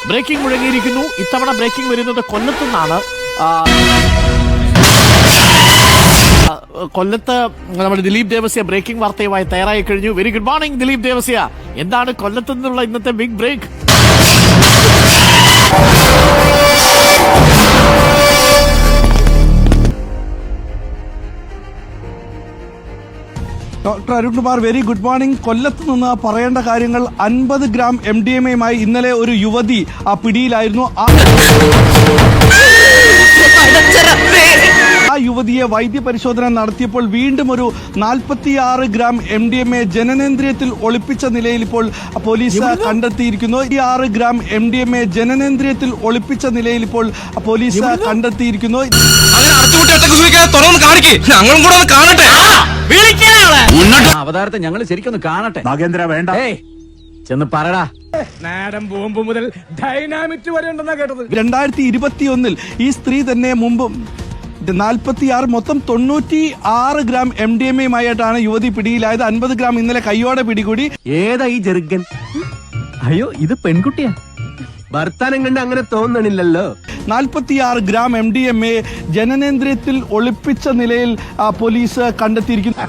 Breaking മുഴങ്ങിയിരിക്കുന്നു. ഇത്തവണ breaking വരുന്നത് കൊല്ലത്തുനിന്നാണ്. കൊല്ലത്ത് നമ്മുടെ ദിലീപ് ദേവസ്യ ബ്രേക്കിംഗ് വാർത്തയുമായി തയ്യാറായി കഴിഞ്ഞു. Very good morning Dileep Devasya. എന്താണ് കൊല്ലത്ത് നിന്നുള്ള ഇന്നത്തെ big break? Doctor Arunkumar, very good morning. കൊല്ലത്ത് നിന്ന് പറയേണ്ട കാര്യങ്ങൾ. 50 ഗ്രാം MDMA ഇന്നലെ ഒരു യുവതി പിടിയിലായിരുന്നു. ആ യുവതിയെ വൈദ്യപരിശോധന നടത്തിയപ്പോൾ വീണ്ടും ഒരു 46 ഗ്രാം MDMA ജനനേന്ദ്രിയത്തിൽ ഒളിപ്പിച്ച നിലയിൽ ഇപ്പോൾ പോലീസ് കണ്ടെത്തിയിരിക്കുന്നു. 6 ഗ്രാം MDMA ജനനേന്ദ്രിയത്തിൽ ഒളിപ്പിച്ച നിലയിൽ ഇപ്പോൾ പോലീസ് കണ്ടെത്തിയിരിക്കുന്നു. അവതാരത്തെ ഞങ്ങൾ ശരിക്കൊന്ന് കാണട്ടെ. നാഗേന്ദ്ര വേണ്ട, ചെന്ന് പറടാ. നാടൻ ബോംബ് മുതൽ ഡൈനാമിറ്റ് വരെ ഉണ്ടെന്നാ കേട്ടത്. 2021 ഈ സ്ത്രീ തന്നെ മുമ്പ് 46 മൊത്തം 96 ഗ്രാം MDMA യുവതി പിടിയിലായത്. 50 ഗ്രാം ഇന്നലെ കൈയോടെ പിടികൂടി. ഏതാ ഈ ജെറുക്കൻ? അയ്യോ, ഇത് പെൺകുട്ടിയാ. ഭർത്താനം കണ്ട് അങ്ങനെ തോന്നണില്ലല്ലോ. 46 ഗ്രാം MDMA ജനനേന്ദ്രിയത്തിൽ ഒളിപ്പിച്ച നിലയിൽ പോലീസ് കണ്ടെത്തിയിരിക്കുന്നു.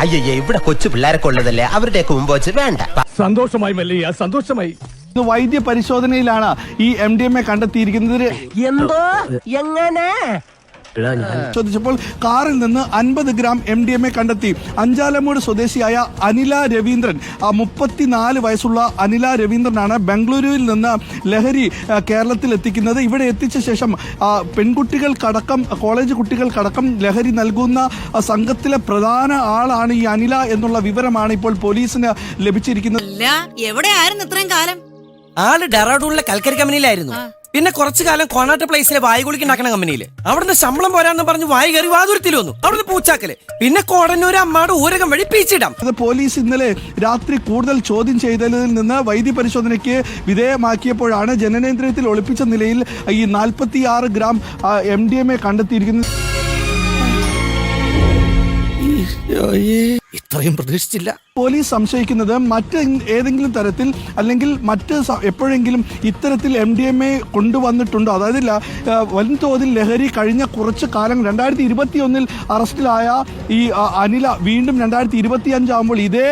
അയ്യേ, ഇവിടെ കൊച്ചു പിള്ളേരൊക്കെ ഉള്ളതല്ലേ, അവരുടെയൊക്കെ മുമ്പ് വെച്ച് വേണ്ട. സന്തോഷമായി മല്ലയ്യ, സന്തോഷമായി. വൈദ്യ പരിശോധനയിലാണ് ഈ MDMA കണ്ടെത്തിയിരിക്കുന്നത്. എന്തോ എങ്ങനെ ചോദിച്ചപ്പോൾ കാറിൽ നിന്ന് 50 ഗ്രാം MDMA കണ്ടെത്തി. അഞ്ചാലമൂട് സ്വദേശിയായ അനില രവീന്ദ്രൻ, 34 വയസ്സുള്ള അനില രവീന്ദ്രനാണ് ബംഗളൂരുവിൽ നിന്ന് ലഹരി കേരളത്തിൽ എത്തിക്കുന്നത്. ഇവിടെ എത്തിച്ച ശേഷം പെൺകുട്ടികൾക്കടക്കം, കോളേജ് കുട്ടികൾക്കടക്കം ലഹരി നൽകുന്ന സംഘത്തിലെ പ്രധാന ആളാണ് ഈ അനില എന്നുള്ള വിവരമാണ് ഇപ്പോൾ പോലീസിന് ലഭിച്ചിരിക്കുന്നത്. എവിടെയായിരുന്നു ഇത്രയും കാലം? ആള് ഡെറാഡൂണിലെ കൽക്കരി കമ്പനിയിലായിരുന്നു. പിന്നെ കുറച്ചു കാലം കോണാട്ട് പ്ലേസിലെ വായു കുളിക്കുണ്ടാക്കുന്ന കമ്പനിയിൽ. അവിടുന്ന് ശമ്പളം പോരാന്ന് പറഞ്ഞ് വായു കയറി വാതുരത്തിൽ വന്നു. അവിടുന്ന് പൂച്ചാക്കല്. പിന്നെ കോടന്നൂര് അമ്മാട് ഊരകം വഴി പീച്ചിടാം. പോലീസ് ഇന്നലെ രാത്രി കൂടുതൽ ചോദ്യം ചെയ്തതിൽ നിന്ന് വൈദ്യ പരിശോധനയ്ക്ക് വിധേയമാക്കിയപ്പോഴാണ് ജനനേന്ദ്രിയത്തിൽ ഒളിപ്പിച്ച നിലയിൽ ഈ 46 ഗ്രാം MDMA കണ്ടെത്തിയിരിക്കുന്നത്. ഇത്രയും പ്രതീക്ഷിച്ചില്ല. പോലീസ് സംശയിക്കുന്നത് ഏതെങ്കിലും തരത്തിൽ അല്ലെങ്കിൽ എപ്പോഴെങ്കിലും ഇത്തരത്തിൽ MDMA കൊണ്ടുവന്നിട്ടുണ്ടോ, അതായത് വൻതോതിൽ ലഹരി കഴിഞ്ഞ കുറച്ച് കാലം 2021 അറസ്റ്റിലായ ഈ അനില വീണ്ടും 2025 ആകുമ്പോൾ ഇതേ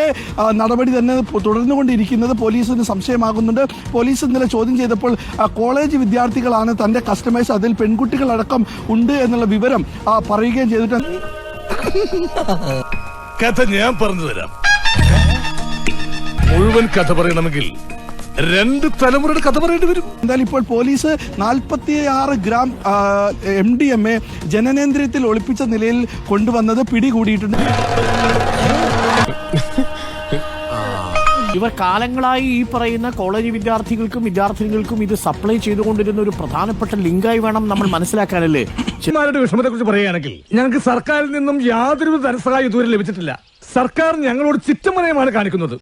നടപടി തന്നെ തുടർന്നുകൊണ്ടിരിക്കുന്നത് പോലീസിന് സംശയമാകുന്നുണ്ട്. പോലീസ് ഇന്നലെ ചോദ്യം ചെയ്തപ്പോൾ കോളേജ് വിദ്യാർത്ഥികളാണ് തന്റെ കസ്റ്റമേഴ്സ്, അതിൽ പെൺകുട്ടികളടക്കം ഉണ്ട് എന്നുള്ള വിവരം പറയുകയും ചെയ്തിട്ടുണ്ട്. കഥ ഞാൻ പറഞ്ഞു തരാം. മുഴുവൻ കഥ പറയണമെങ്കിൽ 2 തലമുറയുടെ കഥ പറയേണ്ടി വരും. എന്തായാലും ഇപ്പോൾ പോലീസ് 46 ഗ്രാം MDMA ജനനേന്ദ്രിയത്തിൽ ഒളിപ്പിച്ച നിലയിൽ കൊണ്ടുവന്നത് പിടികൂടിയിട്ടുണ്ട്. ഇവർ കാലങ്ങളായി ഈ പറയുന്ന കോളേജ് വിദ്യാർത്ഥിനികൾക്കും ഇത് സപ്ലൈ ചെയ്തുകൊണ്ടിരുന്ന ഒരു പ്രധാനപ്പെട്ട ലിങ്കായി വേണം നമ്മൾ മനസ്സിലാക്കാനല്ലേ. ചിലരുടെ വിഷമത്തെ കുറിച്ച് പറയുകയാണെങ്കിൽ ഞങ്ങൾക്ക് സർക്കാരിൽ നിന്നും യാതൊരു ധനസഹായം ഇതുവരെ ലഭിച്ചിട്ടില്ല. സർക്കാർ ഞങ്ങളോട് ചിറ്റമനയമാണ് കാണിക്കുന്നത്.